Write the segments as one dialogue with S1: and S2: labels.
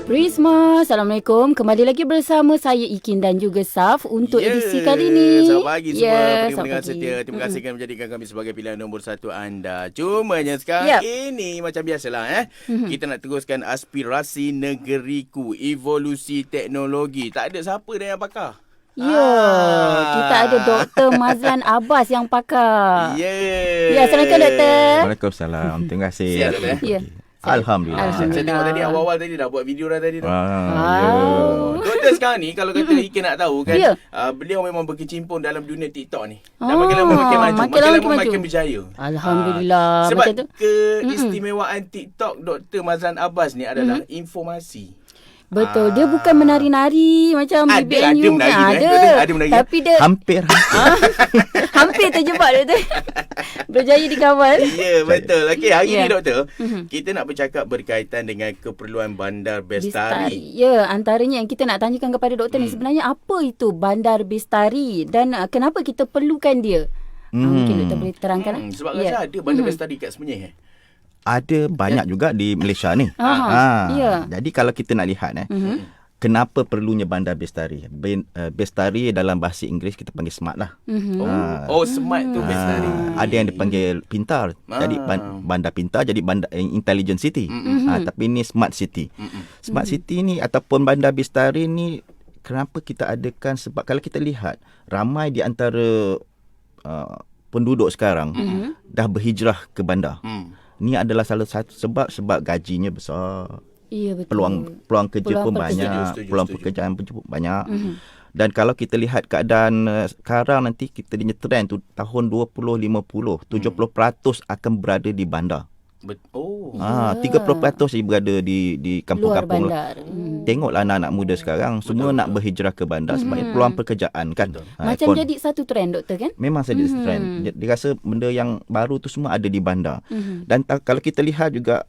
S1: Prisma, Assalamualaikum. Kembali lagi bersama saya Ikin dan juga Saf untuk edisi kali ini.
S2: Selamat pagi semua pendengar
S1: pagi.
S2: setia. Terima kasih kerana menjadikan kami sebagai pilihan nombor 1 anda. Cumanya sekarang ini macam biasalah kita nak teruskan aspirasi negeriku, evolusi teknologi. Tak ada siapa dah yang pakar.
S1: Kita ada Dr. Mazlan Abbas yang pakar. Assalamualaikum Doktor.
S3: Waalaikumsalam. Terima kasih.
S2: Sihat, Doktor?
S1: Ya.
S3: Alhamdulillah.
S2: Saya tengok tadi awal-awal tadi dah buat video dah tadi tu. Doktor sekarang ni kalau kata Ikin nak tahu kan, beliau memang berkecimpung dalam dunia TikTok ni. Dan makin lama makin maju, makin lama makin berjaya.
S1: Alhamdulillah.
S2: Sebab keistimewaan TikTok Dr. Mazlan Abbas ni adalah informasi.
S1: Betul, dia bukan menari-nari macam BBNU.
S2: Ada menari.
S1: Tapi dia
S3: Hampir.
S1: hampir terjebak Doktor. Berjaya dikawal.
S2: Ya, betul. Okey, hari ni Doktor, kita nak bercakap berkaitan dengan keperluan Bandar Bestari.
S1: Ya, antaranya yang kita nak tanyakan kepada Doktor ni sebenarnya apa itu Bandar Bestari dan kenapa kita perlukan dia? Mungkin Doktor boleh terangkan.
S2: Sebab rasa ada Bandar Bestari kat Semenyih.
S3: Ada banyak juga di Malaysia ni. Jadi kalau kita nak lihat kenapa perlunya Bandar Bestari? Bestari dalam bahasa Inggeris kita panggil smart lah.
S2: Smart tu Bestari.
S3: Ada yang dipanggil pintar. Jadi bandar pintar jadi bandar intelligent city. Tapi ni smart city. Smart city ni ataupun Bandar Bestari ni kenapa kita adakan? Sebab kalau kita lihat ramai di antara penduduk sekarang dah berhijrah ke bandar. Ni adalah salah satu sebab gajinya besar.
S1: Ya, betul.
S3: Peluang kerja pun banyak, peluang pekerjaan pun banyak. Dan kalau kita lihat keadaan sekarang nanti kita punya trend tu tahun 2050, 70% akan berada di bandar. 30% berada di kampung-kampung. Tengoklah anak-anak muda sekarang semua nak berhijrah ke bandar sebab peluang pekerjaan kan.
S1: Macam jadi satu trend Doktor kan?
S3: Memang jadi trend. Dia rasa benda yang baru tu semua ada di bandar. Dan kalau kita lihat juga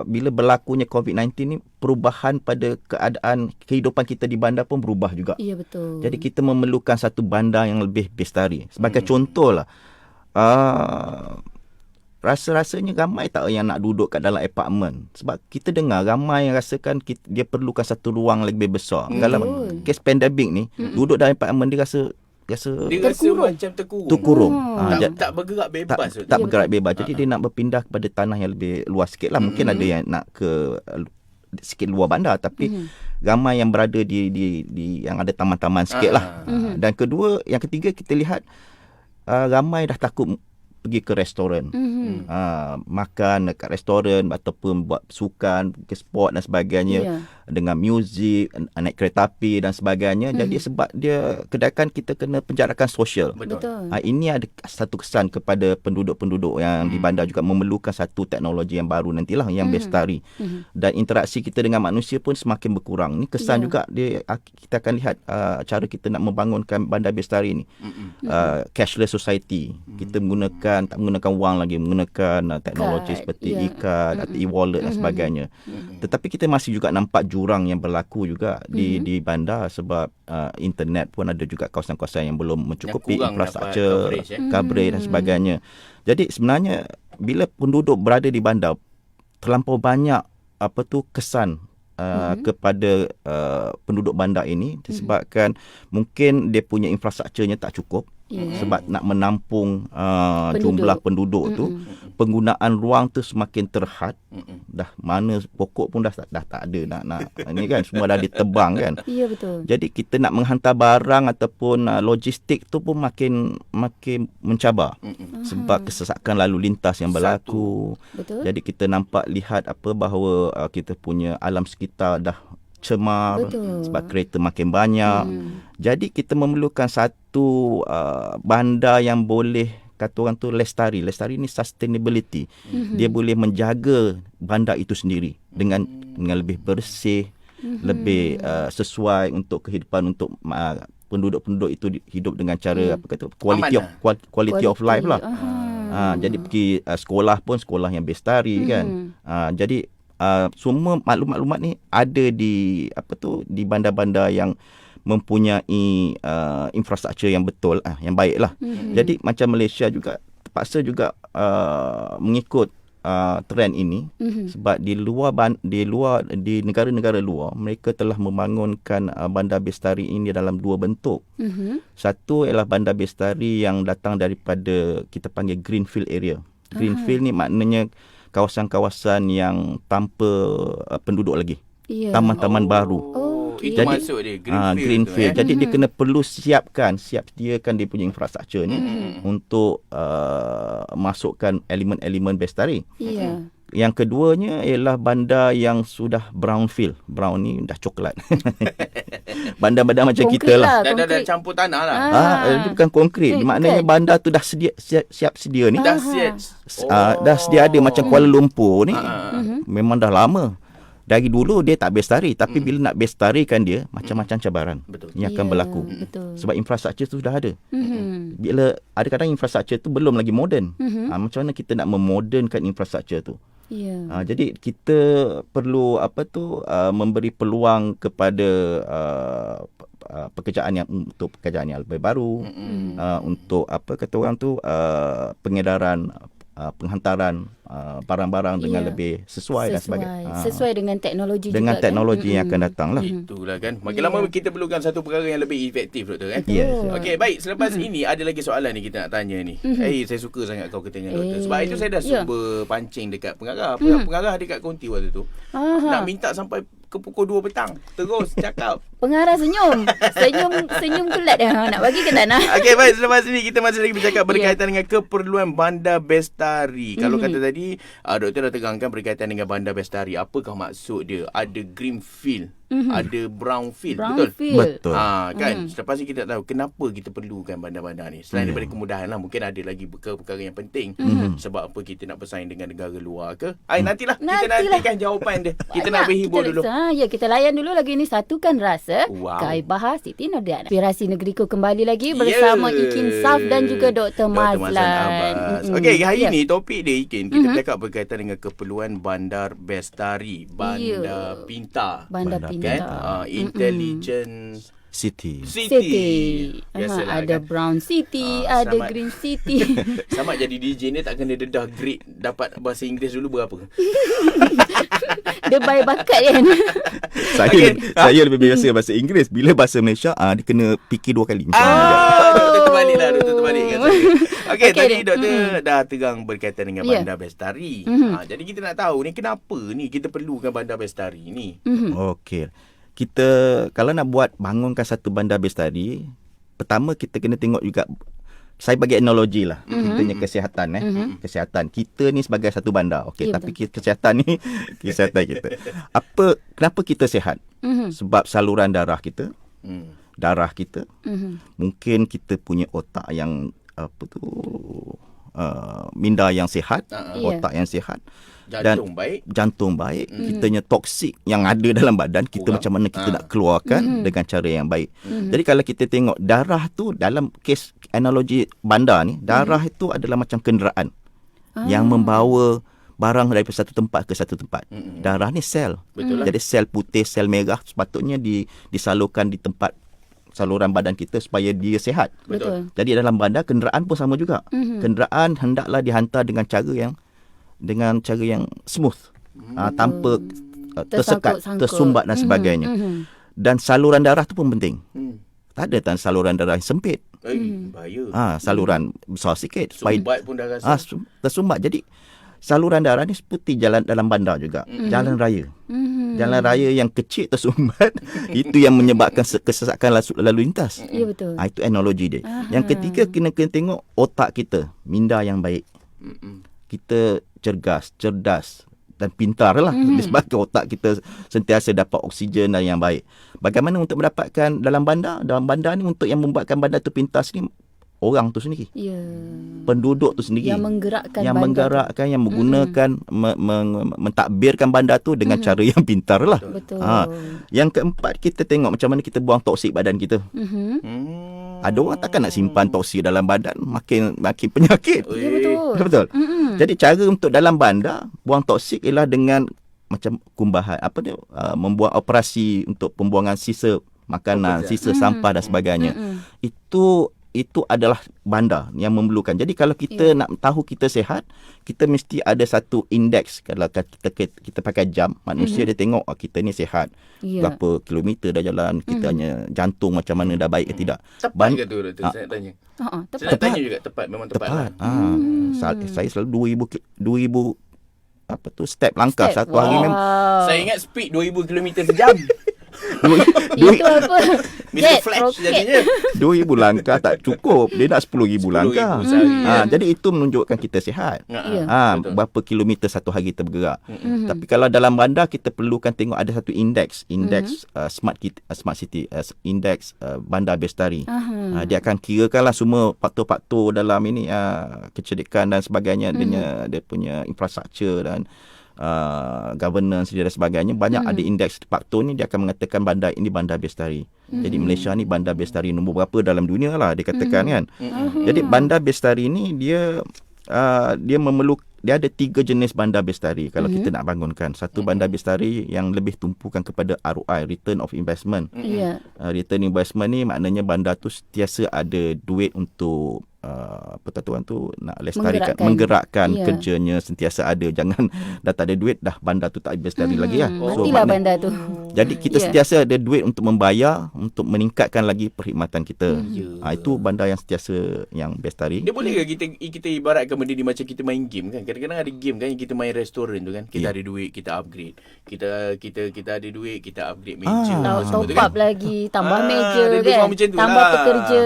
S3: bila berlakunya COVID-19 ni, perubahan pada keadaan kehidupan kita di bandar pun berubah juga.
S1: Ya, betul.
S3: Jadi kita memerlukan satu bandar yang lebih bestari. Sebagai contohlah, rasa-rasanya ramai tak yang nak duduk kat dalam apartmen. Sebab kita dengar ramai yang rasakan dia perlukan satu ruang lebih besar. Kalau kes pandemik ni, duduk dalam apartmen dia rasa
S2: macam terkurung. Tak bergerak bebas.
S3: Tak bergerak bebas. Jadi dia nak berpindah kepada tanah yang lebih luas sikit lah. Mungkin ada yang nak ke sikit luar bandar. Tapi ramai yang berada di yang ada taman-taman sikit lah. Dan yang ketiga kita lihat ramai dah takut pergi ke restoran, makan dekat restoran ataupun buat sukan, ke sport dan sebagainya, dengan muzik, naik kereta api dan sebagainya. Jadi sebab dia kedakan kita kena penjarakan sosial.
S1: Betul.
S3: Ini ada satu kesan kepada penduduk-penduduk yang di bandar juga memerlukan satu teknologi yang baru nantilah yang bestari. Dan interaksi kita dengan manusia pun semakin berkurang. Ni kesan juga kita akan lihat cara kita nak membangunkan Bandar Bestari ni. Cashless society. Kita tak menggunakan wang lagi, menggunakan teknologi seperti e-card atau e-wallet dan sebagainya. Tetapi kita masih juga nampak jurang yang berlaku juga di bandar sebab internet pun ada juga kawasan-kawasan yang belum mencukupi infrastruktur, coverage dan sebagainya. Jadi sebenarnya bila penduduk berada di bandar, terlampau banyak kesan kepada penduduk bandar ini disebabkan mungkin dia punya infrastrukturnya tak cukup. Sebab nak menampung jumlah penduduk tu, penggunaan ruang tu semakin terhad. Dah mana pokok pun dah tak ada nak ini kan semua dah ditebang kan.
S1: Ya, betul.
S3: Jadi kita nak menghantar barang ataupun logistik tu pun makin mencabar. Sebab kesesakan lalu lintas yang berlaku.
S1: Betul.
S3: Jadi kita lihat bahawa kita punya alam sekitar dah cemar. Betul. Sebab kereta makin banyak. Jadi kita memerlukan satu bandar yang boleh kata orang tu lestari. Lestari ni sustainability. Dia boleh menjaga bandar itu sendiri dengan lebih bersih, lebih sesuai untuk kehidupan untuk penduduk-penduduk itu hidup dengan cara quality of life lah. Jadi pergi sekolah pun sekolah yang bestari kan. Jadi semua maklumat-maklumat ni ada di bandar-bandar yang mempunyai infrastruktur yang betul, yang baiklah. Jadi macam Malaysia juga terpaksa juga mengikut trend ini sebab di negara-negara luar mereka telah membangunkan bandar bestari ini dalam dua bentuk. Satu ialah bandar bestari yang datang daripada kita panggil greenfield area. Greenfield ni maknanya kawasan-kawasan yang tanpa penduduk lagi. Taman-taman baru.
S2: Itu
S3: Jadi,
S2: masuk dia
S3: greenfield. Jadi dia kena perlu sediakan dia punya infrastruktur ni untuk masukkan elemen-elemen bestari. Yang keduanya ialah bandar yang sudah brownfield. Brown ni dah coklat. Bandar-bandar macam kita lah.
S2: Dah campur tanah lah.
S3: Itu bukan konkret. Maknanya bandar tu dah siap sedia ni.
S2: Dah siap.
S3: Dah sedia ada macam Kuala Lumpur ni. Memang dah lama. Dari dulu dia tak bestari, tapi bila nak bestarikan dia, macam-macam cabaran yang akan berlaku. Sebab infrastruktur tu sudah ada. Bila ada kadang infrastruktur tu belum lagi moden. Macam mana kita nak memodernkan infrastruktur tu? Jadi kita perlu memberi peluang kepada pekerjaan yang lebih baru, untuk pengedaran, penghantaran barang-barang dengan lebih sesuai dan sebagainya.
S1: Sesuai dengan teknologi
S3: dengan
S1: juga
S3: teknologi
S1: kan?
S3: yang akan datang lah.
S2: Itulah kan. Makin lama kita perlukan satu perkara yang lebih efektif, doktor kan. Okey, baik. Selepas ini ada lagi soalan ni kita nak tanya ni. Saya suka sangat kau tanya doktor. Sebab itu saya dah cuba pancing dekat pengarah. Pengarah dekat konti waktu tu. Nak minta sampai ke pukul 2 petang. Terus cakap.
S1: Pengarah senyum. Senyum kelat dah. Nak bagi ke tak nak?
S2: Okey, baik. Selepas ini kita masih lagi bercakap berkaitan dengan keperluan bandar bestari. Kalau kata tadi, doktor dah tegangkan berkaitan dengan bandar bestari. Apakah maksud dia? Ada greenfield, ada brownfield.
S3: Betul.
S2: Kan? Selepas ni kita tahu kenapa kita perlukan bandar-bandar ni. Selain daripada kemudahan lah, mungkin ada lagi perkara yang penting. Sebab apa kita nak bersaing dengan negara luar ke? Nantilah. Kita nantikan jawapan dia. Kita nak berhibur dulu.
S1: Kita layan dulu lagu ini. Satukan Rasa. Kai Bahar Siti Nordiana. Inspirasi Negeriku kembali lagi bersama Ikin Saf dan juga Dr. Mazlan.
S2: Okey, hari ni topik dia Ikin, kita bercakap berkaitan dengan keperluan bandar bestari, bandar pintar.
S1: Bandar pintar.
S2: Kan? Intelligence
S3: City.
S2: Biasalah,
S1: ada
S2: kan?
S1: Brown City, ada
S2: selamat.
S1: Green City.
S2: Sama jadi DJ ni tak kena dedah grade dapat bahasa Inggeris dulu berapa?
S1: Dia baik bakat kan.
S3: Saya lebih biasa bahasa Inggeris. Bila bahasa Malaysia, dia kena fikir 2 kali.
S2: Doktor terbalik kan saya. Okey, tadi doktor dah tegang berkaitan dengan bandar bestari. Jadi kita nak tahu ni kenapa ni kita perlukan bandar bestari ni.
S3: Okey. Kita kalau nak bangunkan satu bandar bestari, pertama kita kena tengok juga, saya bagi analogi lah, kita punya kesihatan kesihatan kita ni sebagai satu bandar, tapi kesihatan ni kesihatan kita. Kenapa kita sihat? Sebab saluran darah kita, mungkin kita punya otak yang minda yang sihat, otak yang sihat, jantung baik, kitanya toksik yang ada dalam badan kita macam mana kita nak keluarkan dengan cara yang baik. Jadi kalau kita tengok darah tu, dalam kes analogi bandar ni, darah itu adalah macam kenderaan yang membawa barang daripada satu tempat ke satu tempat. Darah ni sel. Jadi sel putih, sel merah sepatutnya disalurkan di tempat saluran badan kita supaya dia sihat. Jadi dalam bandar, kenderaan pun sama juga. Kenderaan hendaklah dihantar dengan cara yang smooth, tanpa tersekat, tersumbat dan sebagainya. Dan saluran darah tu pun penting. Tak ada saluran darah yang sempit.
S2: Bahaya.
S3: Saluran besar sikit supaya
S2: Sumbat pun dah rasa.
S3: tersumbat. Jadi saluran darah ni seperti jalan dalam bandar juga. Jalan raya. Jalan raya yang kecil tersumbat, itu yang menyebabkan kesesakan lalu lintas.
S1: Ya, betul.
S3: Itu analogi dia. Yang ketiga, kena tengok otak kita, minda yang baik. Kita cerdas dan pintar lah. Disebabkan otak kita sentiasa dapat oksigen dan yang baik. Bagaimana untuk mendapatkan dalam bandar ni, untuk yang membuatkan bandar tu pintar sendiri, orang tu sendiri. Penduduk tu sendiri. Yang menggerakkan, yang menggunakan, mentadbirkan bandar tu dengan cara yang pintar lah.
S1: Betul.
S3: Yang keempat, kita tengok macam mana kita buang toksik badan kita. Ada orang takkan nak simpan toksik dalam badan, makin penyakit.
S1: Ya,
S3: betul. Jadi cara untuk dalam bandar buang toksik ialah dengan macam kumbahan, membuat operasi untuk pembuangan sisa makanan, sisa sampah dan sebagainya. Itu itu adalah bandar yang memerlukan. Jadi kalau kita nak tahu kita sihat, kita mesti ada satu indeks. Kalau kita pakai jam, manusia dia tengok kita ni sihat. Berapa kilometer dah jalan, kita hanya jantung macam mana dah baik ke tidak.
S2: Tepat ke tu doktor? Saya nak tanya. Saya nak tanya juga tepat. Memang tepat.
S3: Saya selalu 2000 step langkah satu hari memang.
S2: Saya ingat speed 2000 km sejam.
S1: Itu apa?
S2: Mr. Flash jadinya.
S3: 2000 langkah tak cukup. Dia nak 10,000 langkah. Jadi itu menunjukkan kita sihat. Berapa kilometer satu hari kita bergerak. Tapi kalau dalam bandar kita perlukan tengok ada satu indeks smart city, indeks bandar bestari. Dia akan kirakanlah semua faktor-faktor dalam ini kecerdikan dan sebagainya, dia punya infrastruktur dan governance dan sebagainya. Banyak ada indeks faktor ni, dia akan mengatakan bandar ini bandar bestari. Jadi Malaysia ni bandar bestari nombor berapa dalam dunia lah dia katakan kan. Jadi bandar bestari ni dia ada 3 jenis bandar bestari kalau kita nak bangunkan. Satu bandar bestari yang lebih tumpukan kepada ROI, return of investment. Return investment ni maknanya bandar tu sentiasa ada duit untuk pertuan tu nak lestarikan, menggerakkan kerjanya sentiasa ada. Jangan dah tak ada duit dah bandar tu tak bestari lagi lah.
S1: Matilah bandar tu.
S3: Jadi kita sentiasa ada duit untuk membayar, untuk meningkatkan lagi perkhidmatan kita. Itu bandar yang sentiasa yang bestari.
S2: Dia boleh ke kita ibaratkan benda ni macam kita main game kan? Kadang-kadang ada game kan, kita main restoran tu kan. Kita ada duit, kita upgrade. Kita ada duit, kita upgrade meja.
S1: Top up lagi, tambah meja kan. Tambah pekerja.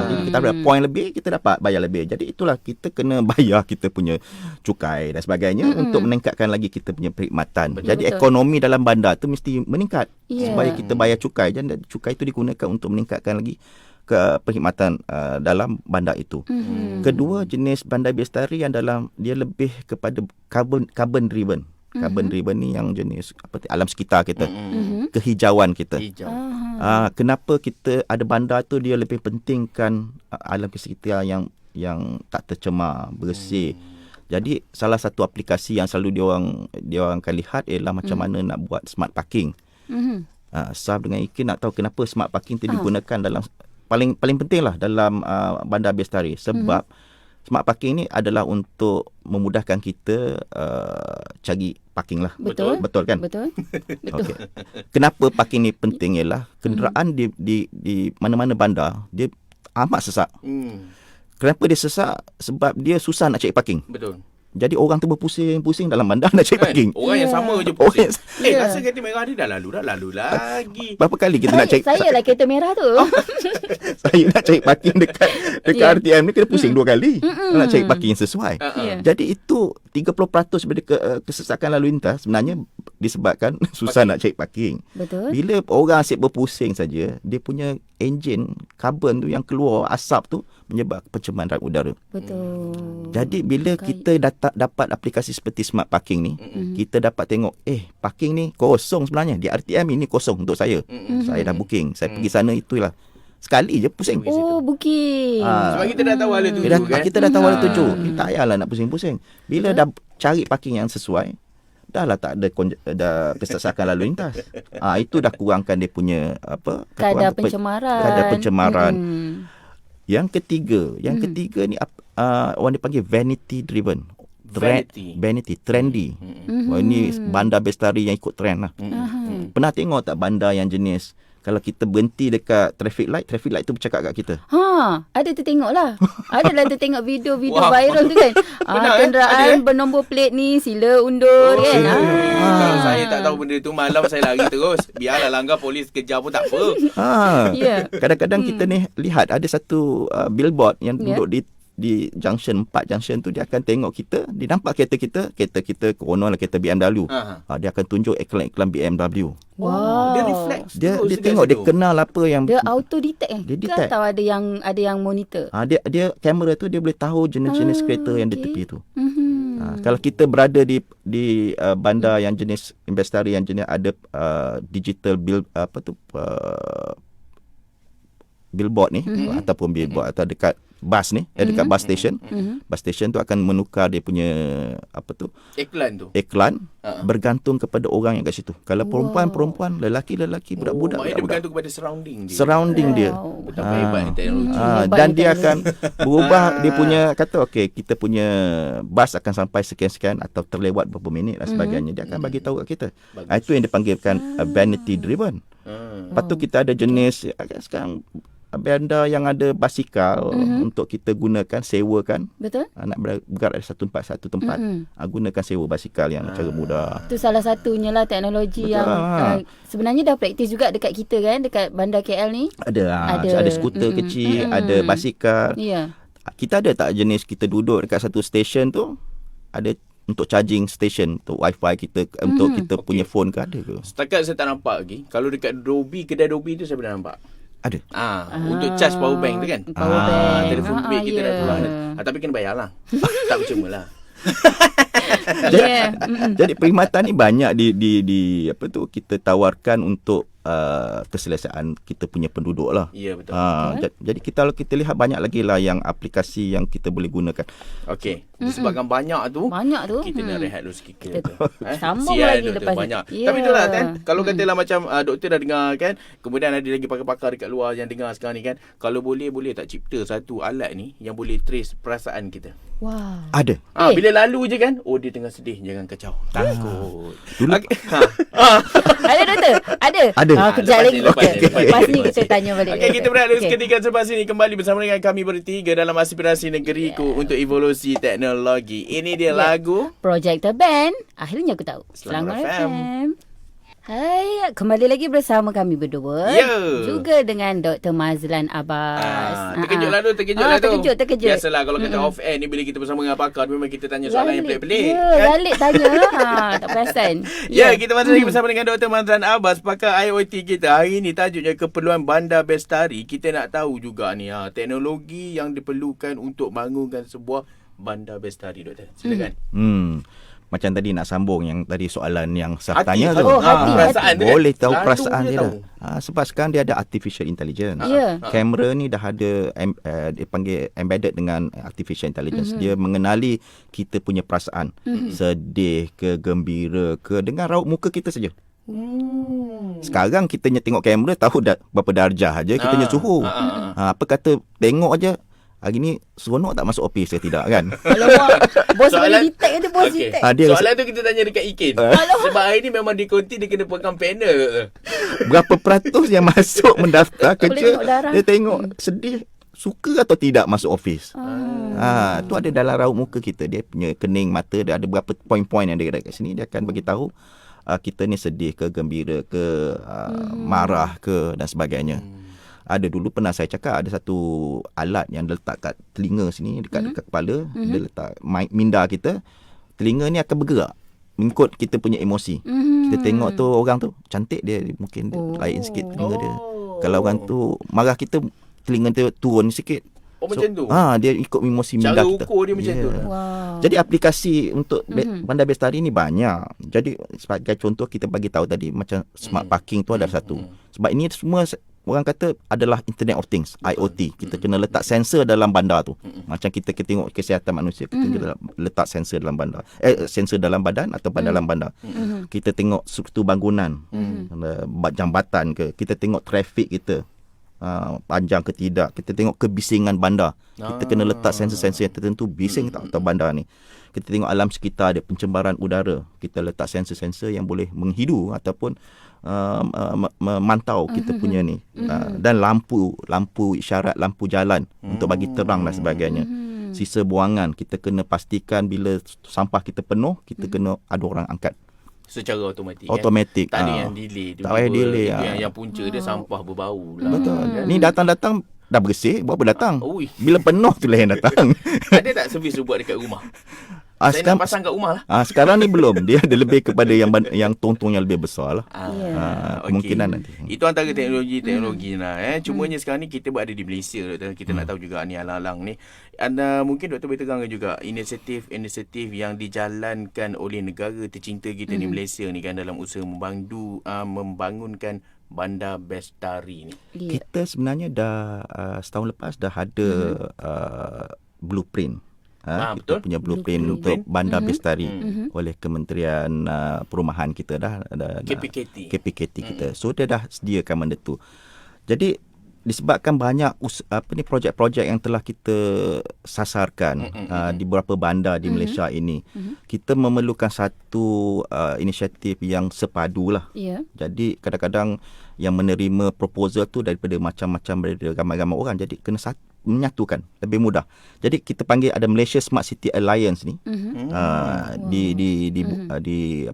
S3: Jadi kita ada point lebih, kita dapat bayar lebih. Jadi itulah kita kena bayar kita punya cukai dan sebagainya untuk meningkatkan lagi kita punya perkhidmatan. Jadi ekonomi dalam bandar tu mesti meningkat supaya kita bayar cukai, dan cukai itu digunakan untuk meningkatkan lagi ke perkhidmatan dalam bandar itu. Kedua jenis bandar bestari yang dalam dia lebih kepada carbon driven. Carbon driven ni yang jenis alam sekitar kita, kehijauan kita. Kenapa kita ada bandar tu, dia lebih pentingkan alam sekitar yang tak tercemar, bersih. Jadi salah satu aplikasi yang selalu dia orang akan lihat ialah macam mana nak buat smart parking. Saf dengan Ikin nak tahu kenapa smart parking tu digunakan dalam paling penting lah dalam bandar bestari, sebab smart parking ni adalah untuk memudahkan kita cari parking lah.
S1: Betul
S3: kan?
S1: Betul.
S3: Okay. Kenapa parking ni penting ialah kenderaan di mana-mana bandar dia amat sesak. Kenapa dia sesak? Sebab dia susah nak cari parking.
S2: Betul.
S3: Jadi orang tu berpusing-pusing dalam bandar nak cari parking.
S2: Orang yang sama je pusing. Rasa kereta merah ni dah lalu lagi.
S3: Berapa kali kita nak cari?
S1: Saya lah kereta merah tu.
S3: Saya nak cari parking dekat RTM ni kena pusing 2 kali. Nak cari parking yang sesuai. Jadi itu 30% daripada kesesakan lalu lintas sebenarnya disebabkan susah nak cari parking.
S1: Betul.
S3: Bila orang asyik berpusing saja, dia punya enjin karbon tu yang keluar asap tu menyebabkan pencemaran udara.
S1: Betul.
S3: Jadi bila kita dapat aplikasi seperti smart parking ni, kita dapat tengok parking ni kosong sebenarnya. Di RTM ini kosong untuk saya. Saya dah booking. Saya pergi sana itulah. Sekali je pusing.
S1: Booking.
S2: Sebab kita dah tahu hala tuju kan.
S3: Kita dah tahu hala tuju. Kita tak payahlah nak pusing-pusing. Bila dah cari parking yang sesuai, dah lah tak ada kesesakan lalu lintas. Itu dah kurangkan dia punya
S1: kadar pencemaran.
S3: Yang ketiga ni orang dipanggil vanity driven. Vanity, trendy. Ini bandar bestari yang ikut trend lah. Pernah tengok tak bandar yang jenis kalau kita berhenti dekat traffic light tu bercakap kat kita?
S1: Ada tertengok lah. Adalah tertengok video-video viral tu kan. Kenderaan bernombor plate ni sila undur kan.
S2: Kalau saya tak tahu benda tu, malam saya lari terus. Biarlah langgar polis kejar pun tak apa.
S3: Kadang-kadang kita ni lihat ada satu billboard yang duduk di junction 4 junction tu, dia akan tengok kita, dia nampak kereta kita konon lah kereta BMW. Dia akan tunjuk iklan BMW.
S2: Dia reflect.
S3: Dia tengok, dia kenal apa yang
S1: dia auto detect
S3: dia detect.
S1: Atau ada yang monitor.
S3: Dia kamera tu dia boleh tahu jenis-jenis kereta yang di tepi tu. Kalau kita berada di bandar yang jenis investari yang jenis ada digital billboard ni ataupun billboard atau dekat bas ni, dekat bus station. Bus station tu akan menukar dia punya iklan bergantung kepada orang yang kat situ. Kalau perempuan, lelaki, budak-budak.
S2: Maknanya dia bergantung kepada
S3: surrounding dia.
S2: Betapa hebat teknologi.
S3: Dan dia akan berubah dia punya kata kita punya bas akan sampai sekian-sekian atau terlewat beberapa minit dan sebagainya. Dia akan bagi tahu kat kita. Itu yang dipanggilkan vanity driven. Lepas tu kita ada jenis sekarang benda yang ada basikal untuk kita gunakan, sewakan.
S1: Betul.
S3: Nak bergerak dari satu tempat satu tempat, gunakan sewa basikal yang cara mudah.
S1: Itu salah satunya lah teknologi yang sebenarnya dah praktis juga dekat kita kan, dekat bandar KL ni.
S3: Ada skuter kecil, ada basikal.
S1: Ya.
S3: Kita ada tak jenis kita duduk dekat satu stesen tu, ada untuk charging station, untuk wifi kita, untuk kita punya phone ke, ada ke?
S2: Setakat saya tak nampak lagi. Kalau dekat kedai Dobi tu saya pernah nampak.
S3: Ada.
S2: Untuk charge power bank tu kan.
S1: Power bank.
S2: Telefon bilik kita dah keluar. Tapi kena bayar lah. Tak percuma lah.
S3: Jadi perkhidmatan ni banyak di kita tawarkan untuk keselesaan kita punya penduduk lah.
S2: Ya, betul.
S3: Jadi kalau kita lihat banyak lagi lah yang aplikasi yang kita boleh gunakan.
S2: Okey. Disebabkan banyak tu kita nak rehat dulu sikit.
S1: Sambung lagi lepas
S2: banyak. Tapi itulah kan, kalau katalah macam doktor dah dengar kan, kemudian ada lagi pakar-pakar dekat luar yang dengar sekarang ni kan, kalau boleh tak cipta satu alat ni yang boleh trace perasaan kita.
S1: Wow.
S3: Ada.
S2: Bila lalu je kan, dia tengah sedih, jangan kacau. Takut.
S1: Ada doktor? Ada. Kejap lagi lepas ni kita tanya balik.
S2: Okey, kita berehat dulu seketika selepas ini kembali bersama dengan kami bertiga dalam Aspirasi Negeriku untuk evolusi teknologi. Ini dia lagu
S1: Projector Band. Akhirnya aku tahu. Selamat FM. Hai, kembali lagi bersama kami berdua. Juga dengan Dr. Mazlan Abbas.
S2: Terkejut lah tu.
S1: Terkejut.
S2: Biasalah kalau kita off air ni, bila kita bersama dengan pakar, memang kita tanya soalan yang pelik-pelik.
S1: Galik tanya. Tak perasan.
S2: Kita masih lagi bersama dengan Dr. Mazlan Abbas, pakar IoT kita. Hari ni tajuknya keperluan bandar bestari. Kita nak tahu juga ni teknologi yang diperlukan untuk bangunkan sebuah bandar bestari, doktor. Silakan.
S3: Macam tadi nak sambung yang tadi soalan yang saya tanya tu.
S2: Perasaan dia.
S3: Boleh tahu perasaan dia dah. Sebab sekarang dia ada artificial intelligence. Kamera ni dah ada dia panggil embedded dengan artificial intelligence. Dia mengenali kita punya perasaan. Sedih ke, gembira ke, dengan raut muka kita saja. Sekarang kita tengok kamera tahu dah berapa darjah aja kita punya suhu. Apa kata tengok aja hari ni seronok tak masuk office ke tidak kan?
S1: Kalau bos boleh detect kata bos detect.
S2: Soalan tu kita tanya dekat Ikin. Sebab hari ni memang di konti dia kena pegang panel.
S3: Berapa peratus yang masuk mendaftar kerja, dia tengok sedih, suka atau tidak masuk office. Tu ada dalam raut muka kita, dia punya kening mata, dia ada berapa poin-poin yang dia ada kat sini, dia akan bagi tahu kita ni sedih ke, gembira ke, marah ke dan sebagainya. Ada dulu pernah saya cakap ada satu alat yang letak kat telinga sini, dekat kepala, dia letak minda kita. Telinga ni akan bergerak mengikut kita punya emosi. Kita tengok tu orang tu cantik, dia mungkin dia lain sikit telinga dia. Kalau orang tu marah, kita telinga dia turun sikit.
S2: Macam tu.
S3: Dia ikut emosi minda kita.
S2: Cara ukur dia macam tu.
S3: Jadi aplikasi untuk bandar bestari ni banyak. Jadi sebagai contoh kita bagi tahu tadi macam smart parking tu ada satu. Sebab ini semua orang kata adalah Internet of Things, IoT. Kita kena letak sensor dalam bandar tu. Macam kita tengok kesihatan manusia, kita kena letak sensor dalam bandar. Sensor dalam badan atau dalam bandar. Kita tengok struktur bangunan, jambatan ke, kita tengok trafik kita, panjang ke tidak. Kita tengok kebisingan bandar. Kita kena letak sensor-sensor yang tertentu, bising tak atau bandar ni. Kita tengok alam sekitar dia, pencemaran udara. Kita letak sensor-sensor yang boleh menghidu ataupun memantau kita punya ni. Dan lampu isyarat, lampu jalan untuk bagi terang dan sebagainya. Sisa buangan kita kena pastikan bila sampah kita penuh, kita kena ada orang angkat
S2: secara automatik. Tak ada yang delay.
S3: Tak payah delay.
S2: Yang punca dia sampah berbau lah.
S3: Betul. Ni datang-datang dah bersih, berapa datang? Bila penuh tu lah yang datang.
S2: Ada tak servis buat dekat rumah? Saya nak pasang kat rumah lah.
S3: Sekarang ni belum. Dia ada lebih kepada yang tong-tong yang lebih besar lah. Kemungkinan nanti.
S2: Itu antara teknologi lah. Cumanya sekarang ni kita berada di Malaysia. Kita nak tahu juga ni alang-alang ni. Mungkin Dr. boleh terangkan juga inisiatif yang dijalankan oleh negara tercinta kita ni Malaysia ni kan, dalam usaha membangunkan Bandar Bestari ni?
S1: Ya.
S3: Kita sebenarnya dah setahun lepas dah ada blueprint.
S2: Betul.
S3: Kita punya blueprint
S1: Blueprint.
S3: untuk Bandar Bestari oleh Kementerian Perumahan kita
S2: KPKT.
S3: KPKT kita. So dia dah sediakan benda tu. Jadi disebabkan banyak projek-projek yang telah kita sasarkan di beberapa bandar di Malaysia ini, kita memerlukan satu inisiatif yang sepadu lah.
S1: Ya.
S3: Jadi kadang-kadang yang menerima proposal tu daripada macam-macam ramai-ramai orang, jadi kena menyatukan lebih mudah. Jadi kita panggil ada Malaysia Smart City Alliance ni. Di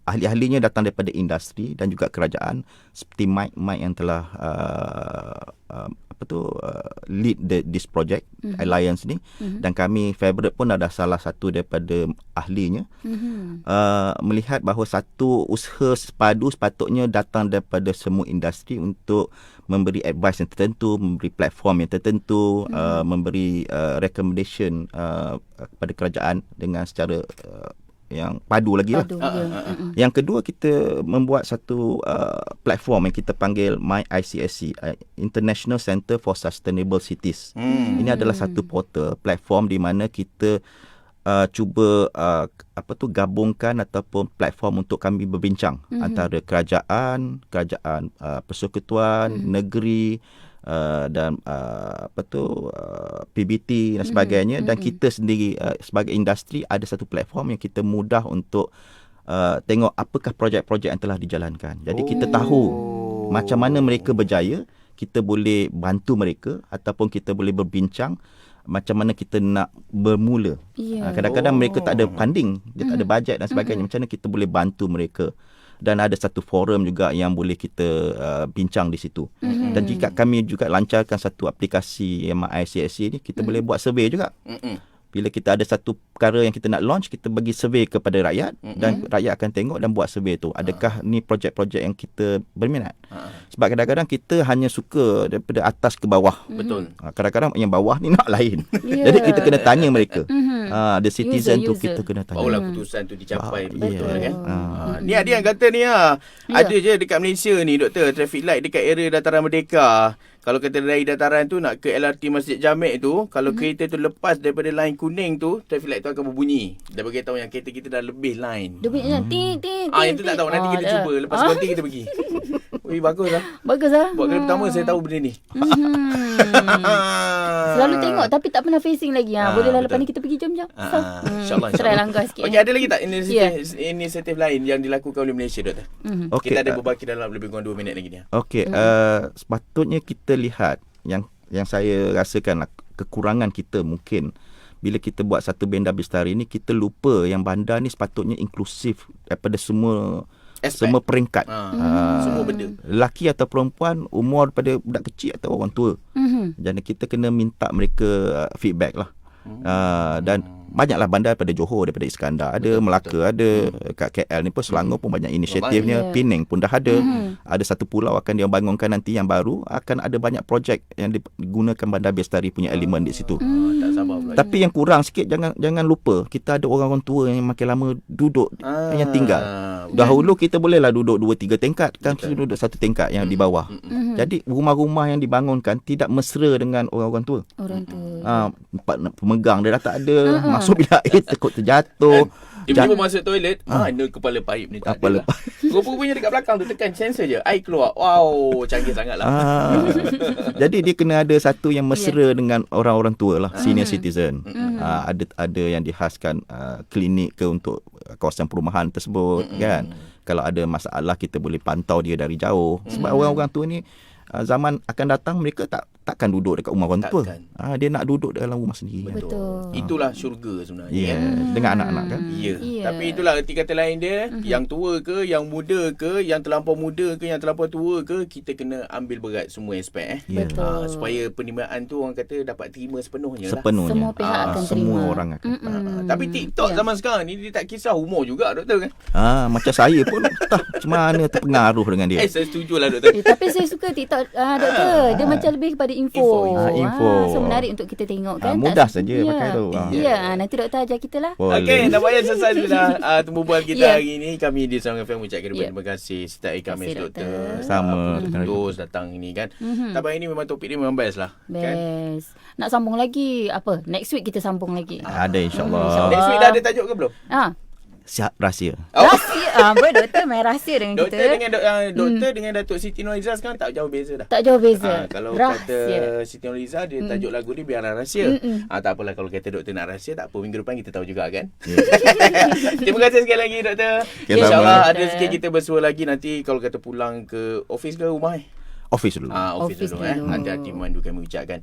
S3: ahli-ahlinya datang daripada industri dan juga kerajaan, seperti Mike yang telah lead this project alliance ni, dan kami favorite pun ada salah satu daripada ahlinya. Melihat bahawa satu usaha sepadu sepatutnya datang daripada semua industri untuk memberi advice yang tertentu, memberi platform yang tertentu, memberi recommendation kepada kerajaan dengan secara yang padu lagi lah. Yang kedua, kita membuat satu platform yang kita panggil MyICSC, International Centre for Sustainable Cities. Ini adalah satu portal, platform di mana kita cuba gabungkan ataupun platform untuk kami berbincang antara kerajaan, persekutuan, negeri, dan PBT dan sebagainya, dan kita sendiri sebagai industri ada satu platform yang kita mudah untuk tengok apakah projek-projek yang telah dijalankan. Jadi kita tahu macam mana mereka berjaya, kita boleh bantu mereka, ataupun kita boleh berbincang macam mana kita nak bermula. Kadang-kadang mereka tak ada funding, dia tak ada bajet dan sebagainya. Macam mana kita boleh bantu mereka. Dan ada satu forum juga yang boleh kita bincang di situ. Dan jika kami juga lancarkan satu aplikasi MyICSC ni, kita boleh buat survey juga. Bila kita ada satu perkara yang kita nak launch, kita bagi survey kepada rakyat, dan rakyat akan tengok dan buat survey tu. Adakah ni projek-projek yang kita berminat? Sebab kadang-kadang kita hanya suka daripada atas ke bawah.
S2: Betul.
S3: Kadang-kadang yang bawah ni nak lain. Jadi kita kena tanya mereka. The citizen tu kita kena tanya.
S2: Barulah keputusan tu dicapai. Betul kan? Ni ada yang kata ni ada je dekat Malaysia ni, doktor, traffic light dekat area Dataran Merdeka. Kalau kita dari dataran tu nak ke LRT Masjid Jamek tu, kalau kereta tu lepas daripada line kuning tu, traffic light tu akan berbunyi. Dah bagi tahu yang kereta kita dah lebih line.
S1: Dia bunyi ting.
S2: Itu tak tahu, nanti kita cuba. Lepas konti kita pergi. Bagus lah.
S1: Bagus lah.
S2: Buat kali pertama saya tahu benda ni.
S1: Selalu tengok tapi tak pernah facing lagi. Bolehlah lepas ni kita pergi jom.
S2: InsyaAllah.
S1: Try langgar sikit.
S2: Okey, ada lagi tak inisiatif lain yang dilakukan oleh Malaysia, doktor? Kita ada berbaki dalam lebih kurang 2 minit lagi ni.
S3: Okey, sepatutnya kita lihat yang saya rasakan kekurangan kita mungkin bila kita buat satu bandar bestari ni, kita lupa yang bandar ni sepatutnya inklusif daripada semua peringkat.
S2: Semua benda.
S3: Lelaki atau perempuan, umur daripada budak kecil atau orang tua. Jadi kita kena minta mereka feedback lah. Dan banyaklah bandar daripada Johor, daripada Iskandar ada, Melaka ada, kat KL ni pun, Selangor pun banyak inisiatifnya, Penang pun dah ada. Ada satu pulau akan dia bangunkan nanti yang baru, akan ada banyak projek yang digunakan bandar bestari punya elemen di situ.
S2: Tak sabar pula.
S3: Tapi yang kurang sikit, jangan lupa kita ada orang-orang tua yang makin lama duduk yang tinggal. Dahulu kita bolehlah duduk 2-3 tingkat, kan kita duduk satu tingkat yang di bawah. Jadi rumah-rumah yang dibangunkan tidak mesra dengan orang-orang tua.
S1: Orang tua.
S3: Pemegang dia dah tak ada. Masuk bilik air takut terjatuh.
S2: Tiba-tiba masuk toilet, mana kepala paip ni tak ada lah. Rupa-rupanya dekat belakang tu tekan sensor je, air keluar. Wow, canggih sangat lah.
S3: Jadi dia kena ada satu yang mesra dengan orang-orang tua lah, senior citizen. Ada yang dihaskan klinik ke untuk kawasan perumahan tersebut, kan. Kalau ada masalah kita boleh pantau dia dari jauh. Sebab orang-orang tua ni zaman akan datang, mereka takkan duduk dekat rumah orang tua. Dia nak duduk dalam rumah sendiri.
S1: Betul.
S2: Itulah syurga sebenarnya.
S3: Dengan anak-anak kan.
S2: Tapi itulah erti kata lain dia, yang tua ke, yang muda ke, yang terlampau muda ke, yang terlampau tua ke, kita kena ambil berat semua aspek.
S1: Betul.
S2: Supaya penerimaan tu orang kata dapat terima sepenuhnya lah.
S1: Semua pihak akan terima.
S3: Semua orang akan.
S2: Tapi TikTok zaman sekarang ni dia tak kisah umur juga, doktor kan?
S3: Macam saya pun tak macam mana terpengaruh dengan dia.
S2: Saya setuju lah, doktor.
S1: Tapi saya suka TikTok doktor. Dia macam lebih kepada info.
S3: Info.
S1: So menarik untuk kita tengok kan.
S3: Mudah saja pakai tu.
S1: Ya, nanti doktor ajar kita lah.
S2: Okey, nampaknya selesai sudah perbualan kita
S1: Ya.
S2: hari ini. Kami di Sound FM ucapkan terima kasih setiap kami doktor.
S3: Sama.
S2: Terus datang ini kan. Tapi ini memang topik dia memang best lah. Kan?
S1: Best. Nak sambung lagi apa? Next week kita sambung lagi.
S3: Ada insyaAllah.
S2: Next week dah ada tajuk ke belum?
S3: Siap rahsia.
S1: Rahsia. Doktor main rahsia dengan
S2: Doktor
S1: kita.
S2: doktor dengan Datuk Siti Nurhaliza sekarang tak jauh beza dah.
S1: Tak jauh beza.
S2: Kalau
S1: rahsia.
S2: kata Siti Nurhaliza dia tajuk lagu ni biarlah rahsia. Tak apalah kalau kata doktor nak rahsia, tak apa, minggu depan kita tahu juga kan. Terima kasih sekali lagi doktor.
S3: Okay,
S2: InsyaAllah
S3: sama.
S2: ada sikit kita bersua lagi nanti kalau kata pulang ke office ke rumah.
S3: Office dulu.
S2: Office dulu. Hati-hati memandu kami ucapkan.